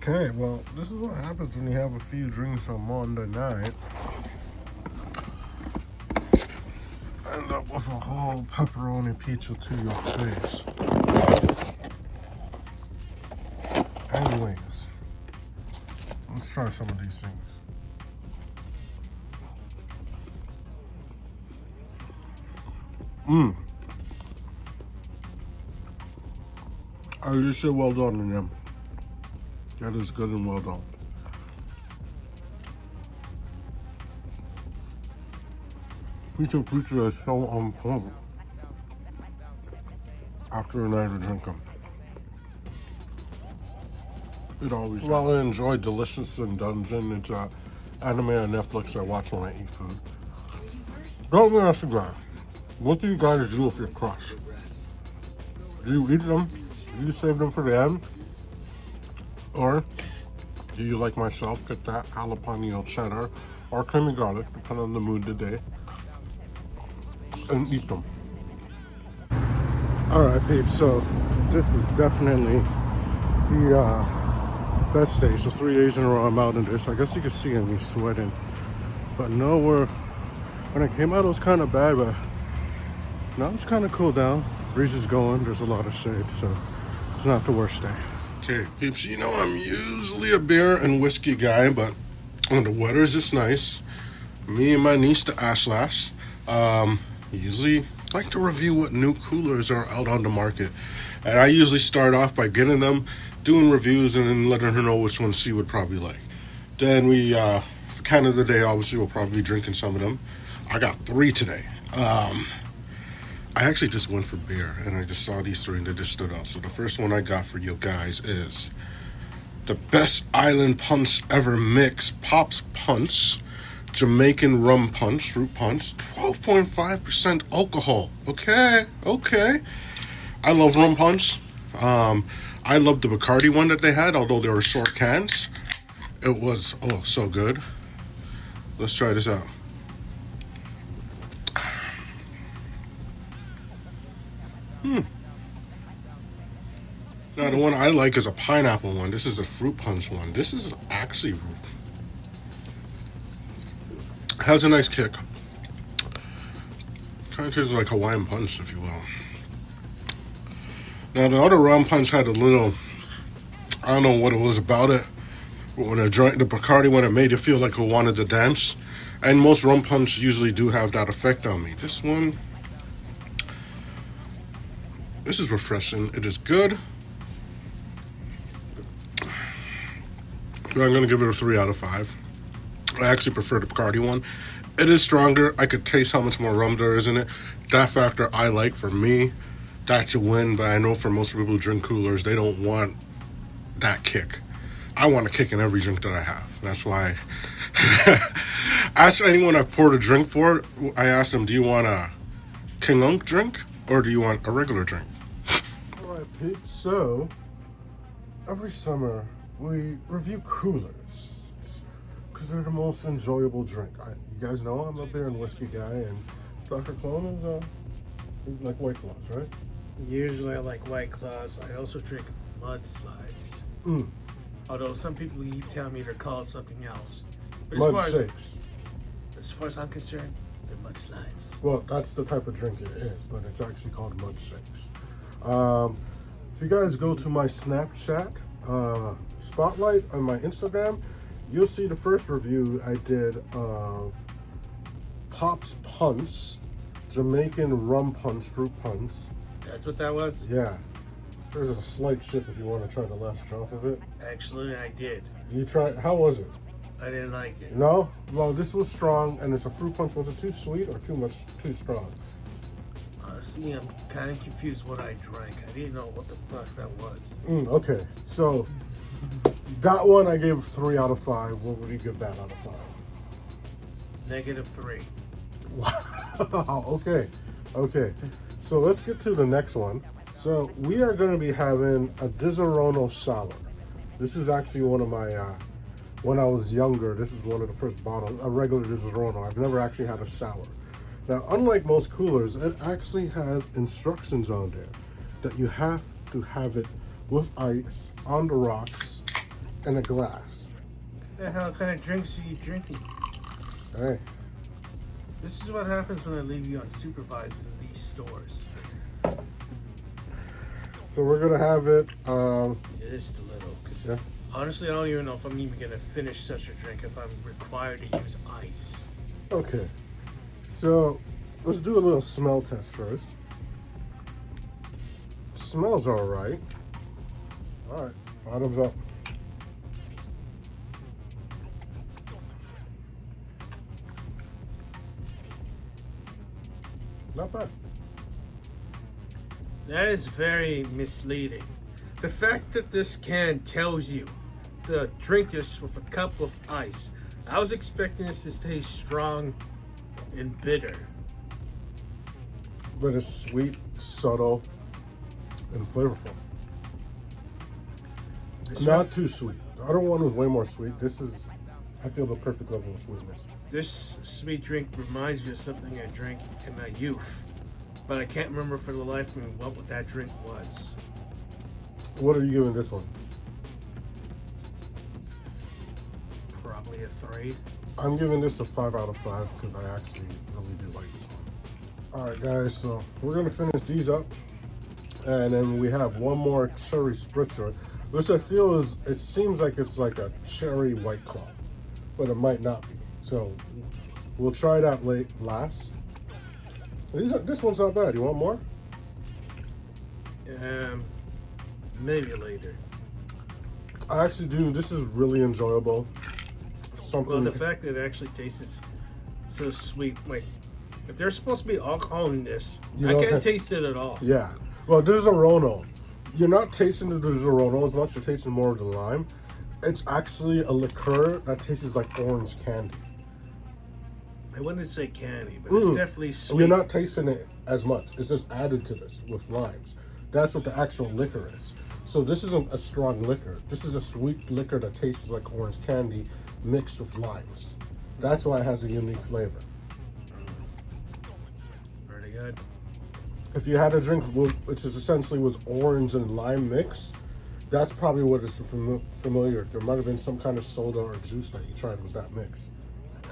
Okay, well, this is what happens when you have a few drinks on Monday night. End up with a whole pepperoni pizza to your face. Anyways, let's try some of these things. I just say well done in them. That is good and well done. Pizza is so on point after a night of drinking. It always. Well, I enjoy Delicious and Dungeon. It's an anime on Netflix I watch when I eat food. Let me ask you guys, what do you guys do with your crush? Do you eat them? Do you save them for the end? Or do you, like myself, get that jalapeno cheddar or creamy garlic, depending on the mood today, and eat them? Alright, peeps, so this is definitely the best day. So 3 days in a row I'm out in this. I guess you can see me sweating. But no, when I came out it was kind of bad, but now it's kind of cooled down. Breeze is going, there's a lot of shade, so it's not the worst day. Okay, peeps, you know I'm usually a beer and whiskey guy, but when the weather is just nice, me and my niece, the Ashlash, usually like to review what new coolers are out on the market. And I usually start off by getting them, doing reviews, and then letting her know which ones she would probably like. Then we, for Canada Day, obviously, we'll probably be drinking some of them. I got 3 today. I actually just went for beer, and I just saw these 3 and they just stood out. So the first one I got for you guys is the best island punch ever mix, Pops Punch, Jamaican rum punch, fruit punch, 12.5% alcohol. Okay. I love rum punch. I love the Bacardi one that they had, although they were short cans. It was, so good. Let's try this out. Now, the one I like is a pineapple one. This is a fruit punch one. This is actually has a nice kick. Kind of tastes like Hawaiian punch, if you will. Now, the other rum punch had a little, I don't know what it was about it, but when I drank the Bacardi one, it made you feel like you wanted to dance. And most rum punch usually do have that effect on me. This one, this is refreshing. It is good. I'm going to give it a 3 out of 5. I actually prefer the Bacardi one. It is stronger. I could taste how much more rum there is in it. That factor I like. For me, that's a win. But I know for most people who drink coolers, they don't want that kick. I want a kick in every drink that I have. That's why ask anyone I've poured a drink for, I ask them, do you want a King Unk drink or do you want a regular drink? All right, peeps. So every summer we review coolers because they're the most enjoyable drink. You guys know I'm a beer and whiskey guy, and Dr. Clone is like White Claws, right? Usually I like White Claws. I also drink mudslides. Although some people keep telling me they're called something else. But as far as I'm concerned, they're mudslides. Well, that's the type of drink it is, but it's actually called mud shakes. If you guys go to my Snapchat spotlight on my Instagram, you'll see the first review I did of Pops Punch, Jamaican rum punch, fruit punch. That's what that was? Yeah. There's a slight chip if you want to try the last drop of it. Actually, I did. You tried, how was it? I didn't like it. No? Well, this was strong, and it's a fruit punch. Was it too sweet or too strong? Honestly, I'm kind of confused what I drank. I didn't know what the fuck that was. Okay, so that one I gave 3 out of 5. What would you give that out of 5? -3. Wow, okay. So let's get to the next one. So we are going to be having a Disaronno sour. This is actually one of my, when I was younger, this was one of the first bottles, a regular Disaronno. I've never actually had a sour. Now, unlike most coolers, it actually has instructions on there that you have to have it with ice on the rocks in a glass. What the hell kind of drinks are you drinking? Hey. This is what happens when I leave you unsupervised in these stores. So we're gonna have it. Just a little. 'Cause Yeah. honestly, I don't even know if I'm even gonna finish such a drink if I'm required to use ice. Okay. So let's do a little smell test first. Smells all right. All right. Bottoms up. Not bad. That is very misleading. The fact that this can tells you to drink this with a cup of ice. I was expecting this to taste strong and bitter. But it's sweet, subtle, and flavorful. Not too sweet. The other one was way more sweet. This is, I feel, the perfect level of sweetness. This sweet drink reminds me of something I drank in my youth, but I can't remember for the life of me what that drink was. What are you giving this one? Probably a 3. I'm giving this a 5 out of 5 because I actually really do like this one. All right, guys, so we're gonna finish these up, and then we have one more cherry spritzer, which I feel is, it seems like it's like a cherry White Claw, but it might not be. So we'll try that last. This one's not bad. You want more? Maybe later. I actually do. This is really enjoyable. Something. Well, the fact that it actually tastes so sweet, like if there's supposed to be alcohol in this, I can't taste it at all. Yeah. Well, there's a Zerano. You're not tasting the Zerano as much. You're tasting more of the lime. It's actually a liqueur that tastes like orange candy. I wouldn't say candy, but it's definitely sweet. You're not tasting it as much. It's just added to this with limes. That's what the actual liquor is. So this isn't a strong liquor. This is a sweet liquor that tastes like orange candy mixed with limes. That's why it has a unique flavor. Pretty good. If you had a drink which is essentially was orange and lime mix, that's probably what is familiar. There might have been some kind of soda or juice that you tried was that mix.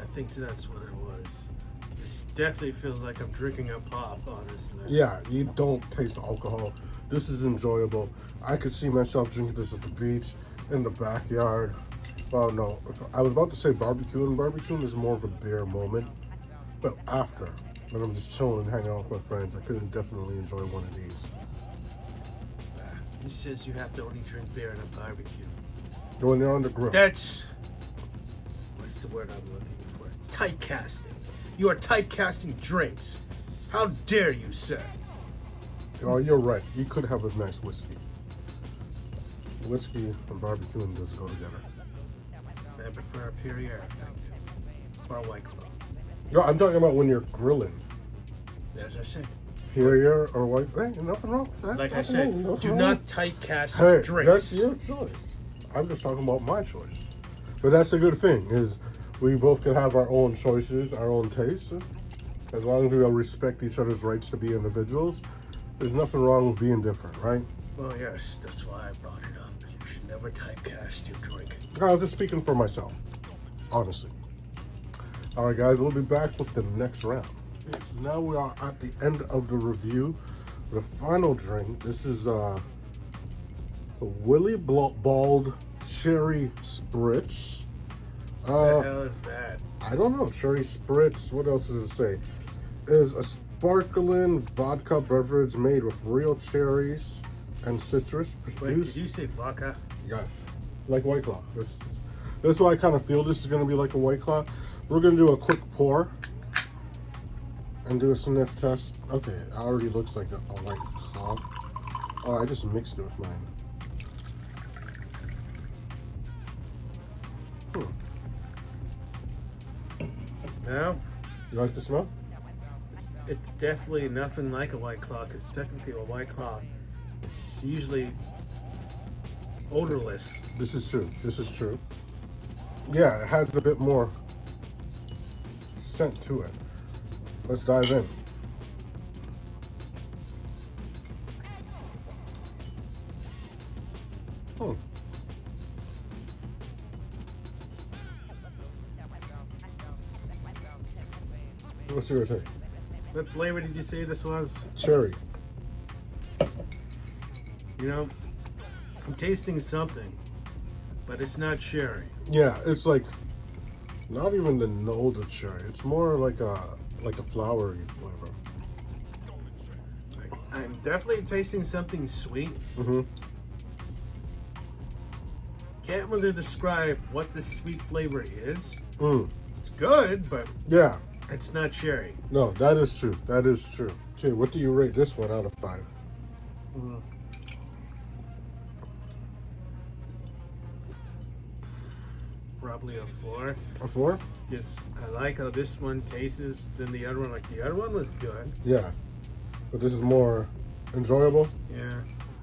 I think that's what it was. This definitely feels like I'm drinking a pop, honestly. Yeah, you don't taste the alcohol. This is enjoyable. I could see myself drinking this at the beach, in the backyard. Well, no, I was about to say barbecue, and barbecue is more of a beer moment. But after, when I'm just chilling and hanging out with my friends, I could definitely enjoy one of these. He says you have to only drink beer at a barbecue. When you're on the grill. That's, what's the word I'm looking for? Typecasting. You are typecasting drinks. How dare you, sir? Oh, you're right. You could have a nice whiskey. Whiskey and barbecuing doesn't go together. I prefer a Perrier, thank you. Or a White Claw. No, I'm talking about when you're grilling. As I said. Perrier or White. Hey, nothing wrong with that. Like I said, do not typecast hey, drinks. That's your choice. I'm just talking about my choice. But that's a good thing, is we both can have our own choices, our own tastes. As long as we all respect each other's rights to be individuals, there's nothing wrong with being different, right? Well, yes, that's why I brought it up. You should never typecast your drink. I was just speaking for myself, honestly. All right, guys, we'll be back with the next round. So now we are at the end of the review. The final drink, this is a Willy Bald Cherry Spritz. What the hell is that? I don't know. Cherry Spritz. What else does it say? Is a sparkling vodka beverage made with real cherries and citrus. Wait, did you say vodka? Yes. Like White Claw. That's why I kind of feel this is going to be like a White Claw. We're going to do a quick pour and do a sniff test. Okay, it already looks like a White Claw. Oh, I just mixed it with mine. No? You like the smell? It's definitely nothing like a White Claw, because technically a White Claw is usually odorless. This is true. This is true. Yeah, it has a bit more scent to it. Let's dive in. What's your take? What flavor did you say this was? Cherry. You know, I'm tasting something, but it's not cherry. Yeah, it's like not even the note of cherry. It's more like a flowery flavor. I'm definitely tasting something sweet. Mm-hmm. Can't really describe what this sweet flavor is. Mm. It's good, but Yeah. it's not cherry. No, that is true. That is true. Okay, what do you rate this one out of 5? Probably a 4. A 4? Because I like how this one tastes than the other one. Like the other one was good. Yeah. But this is more enjoyable? Yeah.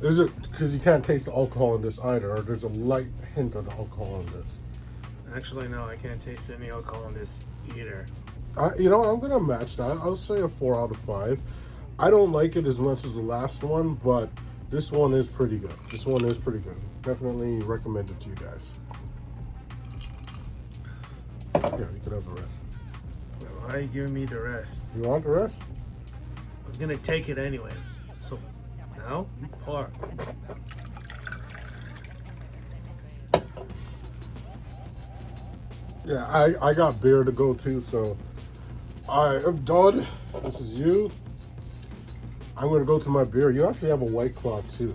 Is it because you can't taste the alcohol in this either, or there's a light hint of the alcohol in this? Actually, no, I can't taste any alcohol in this either. You know what? I'm going to match that. I'll say a 4 out of 5. I don't like it as much as the last one, but this one is pretty good. This one is pretty good. Definitely recommend it to you guys. Yeah, you can have the rest. Why are you giving me the rest? You want the rest? I was gonna take it anyways. So now you pour. Yeah, I got beer to go to, so I am done. This is you. I'm gonna go to my beer. You actually have a White Claw too.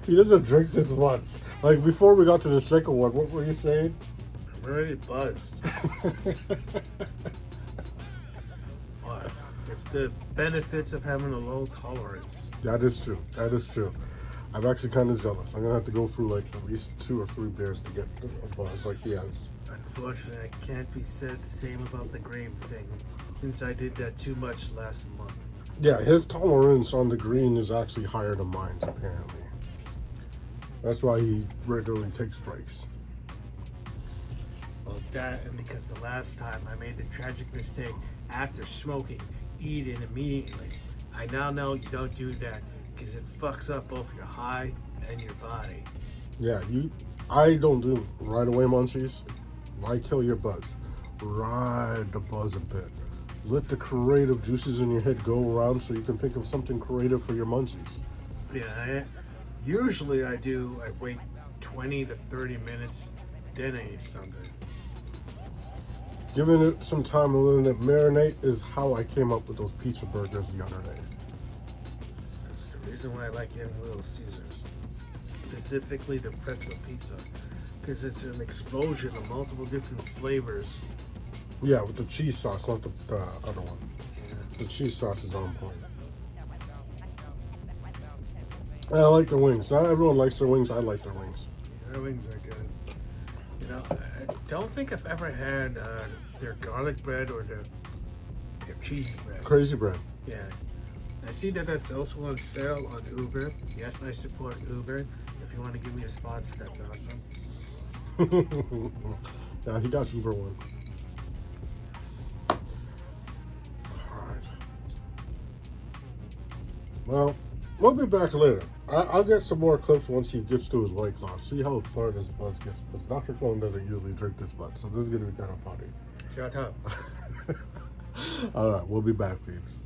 He doesn't drink this much. Like before we got to the second one, what were you saying? I'm already buzzed. What? It's the benefits of having a low tolerance. That is true. That is true. I'm actually kind of jealous. I'm gonna have to go through like at least 2 or 3 beers to get a buzz like he has. Unfortunately, I can't be said the same about the grape thing, since I did that too much last month. Yeah, his tolerance on the green is actually higher than mine's apparently. That's why he regularly takes breaks. Well, that and because the last time I made the tragic mistake after smoking, eat it immediately. I now know you don't do that because it fucks up both your high and your body. Yeah, I don't do right away munchies. Why kill your buzz? Ride the buzz a bit. Let the creative juices in your head go around so you can think of something creative for your munchies. Yeah, usually I wait 20 to 30 minutes, then I eat something. Giving it some time and letting it marinate is how I came up with those pizza burgers the other day. That's the reason why I like getting Little Caesars. Specifically the pretzel pizza. Because it's an explosion of multiple different flavors. Yeah, with the cheese sauce, not the other one. Yeah. The cheese sauce is on point. And I like the wings. Not everyone likes their wings. I like their wings. Their wings are good. You know, I don't think I've ever had their garlic bread or their cheesy bread. Crazy bread. Yeah. I see that that's also on sale on Uber. Yes, I support Uber. If you want to give me a sponsor, that's awesome. Yeah, he got Uber one. Alright. Well, we'll be back later. I'll get some more clips once he gets to his White Claw. See how far this buzz gets. Because Dr. Clone doesn't usually drink this much. So this is going to be kind of funny. Shut up. Alright, we'll be back, peeps.